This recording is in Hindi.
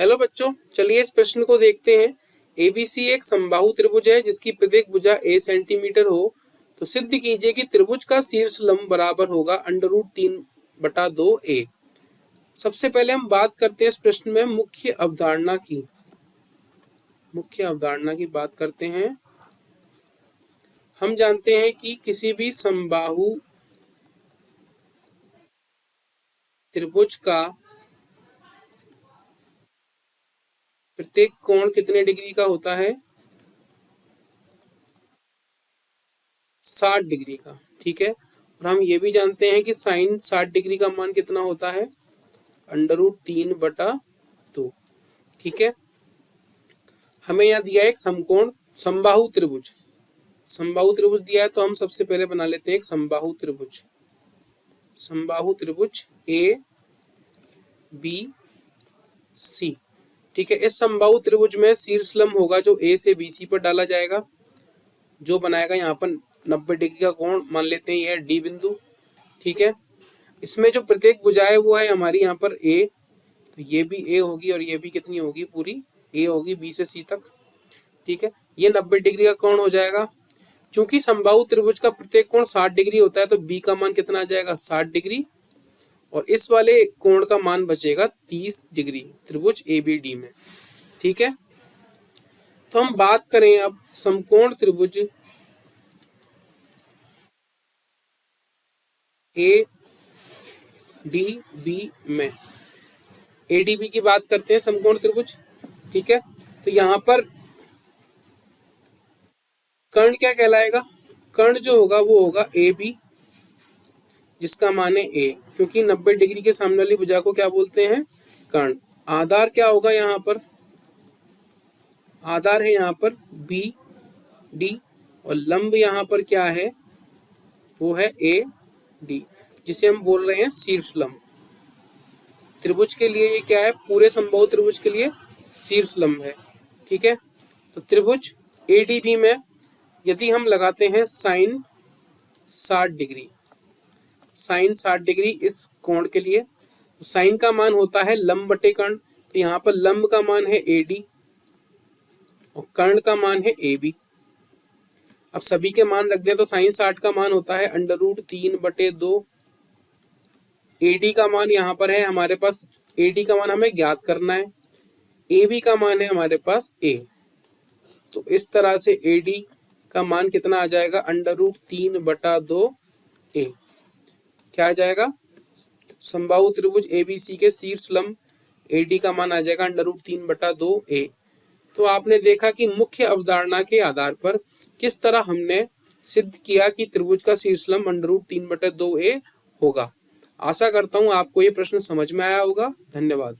हेलो बच्चों, चलिए इस प्रश्न को देखते हैं। एबीसी एक समबाहु त्रिभुज है जिसकी प्रत्येक भुजा a सेंटीमीटर हो, तो सिद्ध कीजिए कि त्रिभुज का शीर्ष लंब बराबर होगा √3/2a। सबसे पहले हम बात करते हैं इस प्रश्न में मुख्य अवधारणा की बात करते हैं। हम जानते हैं कि किसी भी समबाहु त्रिभुज का प्रत्येक कोण कितने डिग्री का होता है? 60 डिग्री का। ठीक है, और हम ये भी जानते हैं कि साइन 60 डिग्री का मान कितना होता है? √3/2। ठीक है, हमें यहाँ दिया है एक समकोण समबाहु त्रिभुज दिया है, तो हम सबसे पहले बना लेते हैं एक समबाहु त्रिभुज ए बी सी। ठीक है, इस समबाहु त्रिभुज में शीर्ष लंब होगा जो ए से बी सी पर डाला जाएगा, जो बनाएगा यहाँ पर 90 डिग्री का कोण। मान लेते हैं यह डी बिंदु। ठीक है, इसमें जो प्रत्येक भुजा है वो है हमारी यहाँ पर ए, तो ये भी ए होगी और ये भी कितनी होगी? पूरी ए होगी, बी से सी तक। ठीक है, ये 90 डिग्री का कोण हो जाएगा। चूंकि समबाहु त्रिभुज का प्रत्येक कोण 60 डिग्री होता है, तो बी का मान कितना आ जाएगा? 60 डिग्री, और इस वाले कोण का मान बचेगा 30 डिग्री त्रिभुज एबीडी में। ठीक है, तो हम बात करें अब समकोण त्रिभुज एडीबी में। एडीबी की बात करते हैं, समकोण त्रिभुज। ठीक है, तो यहाँ पर कर्ण क्या कहलाएगा? कर्ण जो होगा वो होगा ए बी, जिसका मान है ए, क्योंकि 90 डिग्री के सामने वाली भुजा को क्या बोलते हैं? कर्ण। आधार क्या होगा? यहाँ पर आधार है यहाँ पर बी डी, और लंब यहाँ पर क्या है? वो है ए डी, जिसे हम बोल रहे हैं शीर्ष लंब। त्रिभुज के लिए ये क्या है? पूरे समबाहु त्रिभुज के लिए शीर्ष लंब है। ठीक है, तो त्रिभुज एडीबी में यदि हम लगाते हैं साइन 60 डिग्री इस कोण के लिए, तो साइन का मान होता है लंब बटे कर्ण। तो यहाँ पर लंब का मान है एडी और कर्ण का मान है ए बी। अब सभी के मान रख दें तो साइन 60 का मान होता है √3/2। एडी का मान यहाँ पर है हमारे पास, एडी का मान हमें ज्ञात करना है, ए बी का मान है हमारे पास ए। तो इस तरह से एडी का मान कितना आ जाएगा? √3/2a। क्या आ जाएगा? समबाहु त्रिभुज एबीसी के शीर्ष लंब एडी का मान आ जाएगा √3/2a। तो आपने देखा कि मुख्य अवधारणा के आधार पर किस तरह हमने सिद्ध किया कि त्रिभुज का शीर्ष लंब √3/2a होगा। आशा करता हूं आपको ये प्रश्न समझ में आया होगा। धन्यवाद।